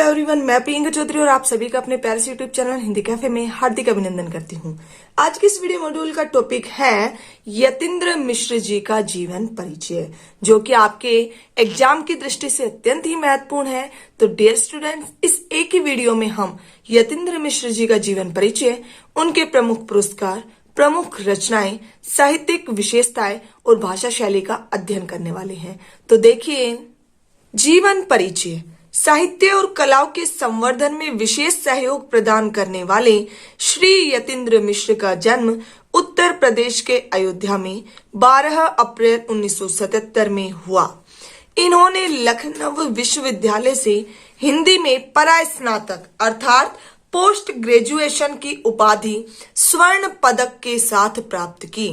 Hello everyone, मैं प्रियंका चौधरी और आप सभी का अपने प्यारे से यूट्यूब चैनल हिंदी कैफे में हार्दिक अभिनंदन करती हूँ। आज की इस वीडियो मॉड्यूल का टॉपिक है यतीन्द्र मिश्र जी का जीवन परिचय, जो कि आपके एग्जाम की दृष्टि से अत्यंत ही महत्वपूर्ण है। तो डियर स्टूडेंट्स, इस एक ही वीडियो में हम यतीन्द्र मिश्र जी का जीवन परिचय, उनके प्रमुख पुरस्कार, प्रमुख रचनाएं, साहित्यिक विशेषताएं और भाषा शैली का अध्ययन करने वाले हैं। तो देखिए, जीवन परिचय। साहित्य और कलाओं के संवर्धन में विशेष सहयोग प्रदान करने वाले श्री यतीन्द्र मिश्र का जन्म उत्तर प्रदेश के अयोध्या में 12 अप्रैल 1977 में हुआ। इन्होंने लखनऊ विश्वविद्यालय से हिंदी में परास्नातक अर्थात पोस्ट ग्रेजुएशन की उपाधि स्वर्ण पदक के साथ प्राप्त की।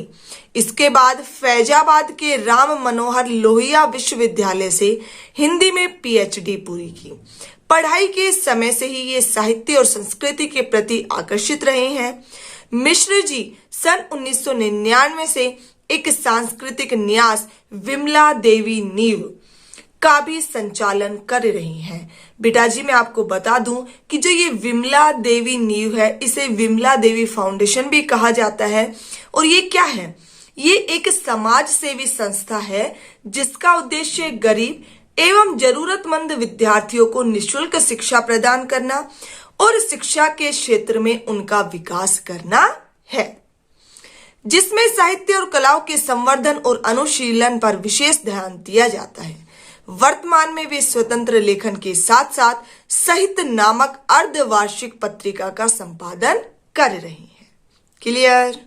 इसके बाद फैजाबाद के राम मनोहर लोहिया विश्वविद्यालय से हिंदी में पीएचडी पूरी की। पढ़ाई के समय से ही ये साहित्य और संस्कृति के प्रति आकर्षित रहे हैं। मिश्र जी सन 1999 से एक सांस्कृतिक न्यास विमला देवी नीव का भी संचालन कर रही हैं। बेटा जी, मैं आपको बता दूं कि जो ये विमला देवी नीव है, इसे विमला देवी फाउंडेशन भी कहा जाता है। और ये क्या है? ये एक समाज सेवी संस्था है जिसका उद्देश्य गरीब एवं जरूरतमंद विद्यार्थियों को निःशुल्क शिक्षा प्रदान करना और शिक्षा के क्षेत्र में उनका विकास करना है, जिसमें साहित्य और कलाओं के संवर्धन और अनुशीलन पर विशेष ध्यान दिया जाता है। वर्तमान में वे स्वतंत्र लेखन के साथ साथ साहित्य नामक अर्धवार्षिक पत्रिका का संपादन कर रही हैं। क्लियर?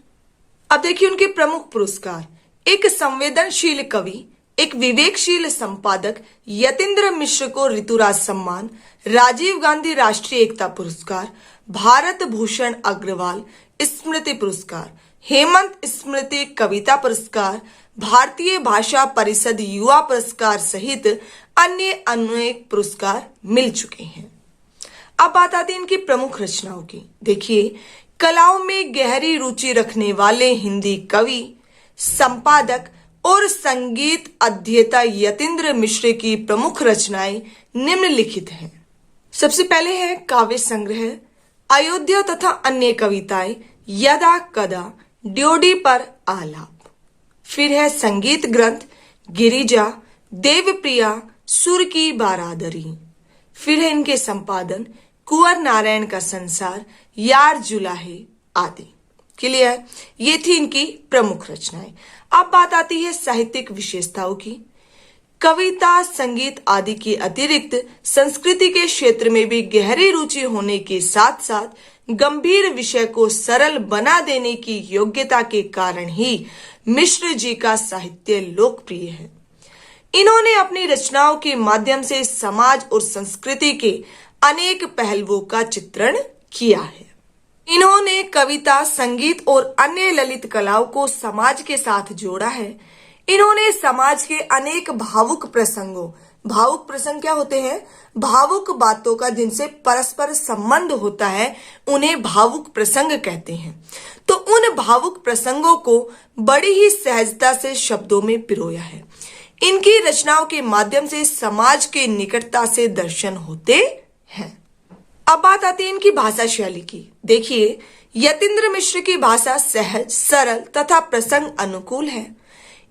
अब देखिए उनके प्रमुख पुरस्कार। एक संवेदनशील कवि, एक विवेकशील संपादक यतीन्द्र मिश्र को ऋतुराज सम्मान, राजीव गांधी राष्ट्रीय एकता पुरस्कार, भारत भूषण अग्रवाल स्मृति पुरस्कार, हेमंत स्मृति कविता पुरस्कार, भारतीय भाषा परिषद युवा पुरस्कार सहित अन्य अनेक पुरस्कार मिल चुके हैं। अब बात आती है इनकी प्रमुख रचनाओं की। देखिए, कलाओं में गहरी रुचि रखने वाले हिंदी कवि, संपादक और संगीत अध्येता यतीन्द्र मिश्र की प्रमुख रचनाएं निम्नलिखित हैं। सबसे पहले है काव्य संग्रह अयोध्या तथा अन्य कविताएं, यदा कदा, ड्योढ़ी पर आलाप। फिर है संगीत ग्रंथ गिरिजा, देवप्रिया, सुर की बारादरी। फिर है इनके संपादन कुंवर नारायण का संसार, यार जुलाहे आदि। क्लियर? ये थी इनकी प्रमुख रचनाएं। अब बात आती है साहित्यिक विशेषताओं की। कविता, संगीत आदि के अतिरिक्त संस्कृति के क्षेत्र में भी गहरी रुचि होने के साथ साथ गंभीर विषय को सरल बना देने की योग्यता के कारण ही मिश्र जी का साहित्य लोकप्रिय है। इन्होंने अपनी रचनाओं के माध्यम से समाज और संस्कृति के अनेक पहलुओं का चित्रण किया है। इन्होंने कविता, संगीत और अन्य ललित कलाओं को समाज के साथ जोड़ा है। इन्होंने समाज के अनेक भावुक प्रसंगों, भावुक प्रसंग क्या होते हैं? भावुक बातों का जिनसे परस्पर संबंध होता है, उन्हें भावुक प्रसंग कहते हैं। तो उन भावुक प्रसंगों को बड़ी ही सहजता से शब्दों में पिरोया है। इनकी रचनाओं के माध्यम से समाज के निकटता से दर्शन होते हैं। अब बात आती है इनकी भाषा शैली की। देखिए, यतीन्द्र मिश्र की भाषा सहज, सरल तथा प्रसंग अनुकूल है।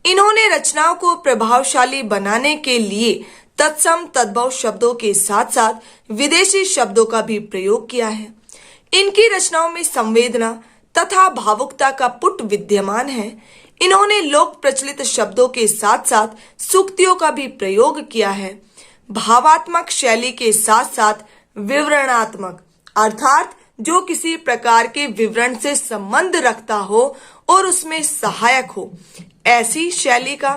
इन्होंने रचनाओं को प्रभावशाली बनाने के लिए तत्सम तद्भव शब्दों के साथ साथ विदेशी शब्दों का भी प्रयोग किया है। इनकी रचनाओं में संवेदना तथा भावुकता का पुट विद्यमान है। इन्होंने लोक प्रचलित शब्दों के साथ साथ सूक्तियों का भी प्रयोग किया है। भावात्मक शैली के साथ साथ विवरणात्मक अर्थात जो किसी प्रकार के विवरण से संबंध रखता हो और उसमें सहायक हो, ऐसी शैली का,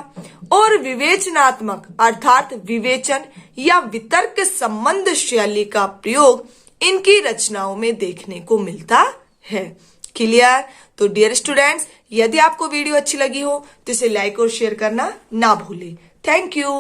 और विवेचनात्मक अर्थात विवेचन या वितर्क संबंध शैली का प्रयोग इनकी रचनाओं में देखने को मिलता है। क्लियर? तो डियर स्टूडेंट्स, यदि आपको वीडियो अच्छी लगी हो तो इसे लाइक और शेयर करना ना भूलें। Thank you.